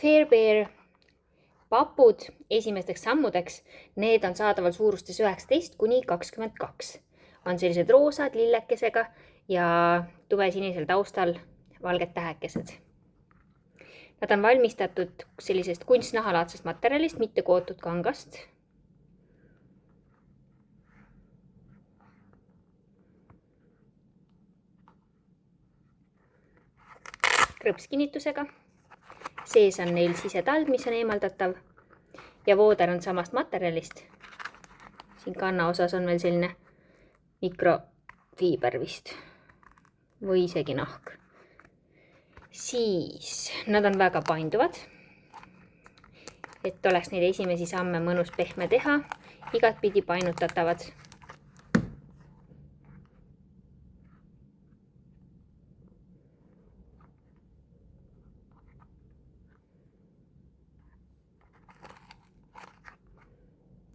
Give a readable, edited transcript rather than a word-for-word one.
Fairbear papud esimesteks sammudeks, need on saadaval suurustes 19 kuni 22. On sellised roosad lillekesega ja tuvesinisel taustal valged tähekesed. Nad on valmistatud sellisest kunstnahalaadsest materjalist, mitte kootud kangast. Krõpskinnitusega. Sees on neil sisetald, mis on eemaldatav ja vooder on samast materjalist. Siin kanna osas on veel selline mikrofiiber vist või isegi nahk. Siis nad on väga painduvad, et oleks neid esimesi samme mõnus pehme teha, igatpidi painutatavad.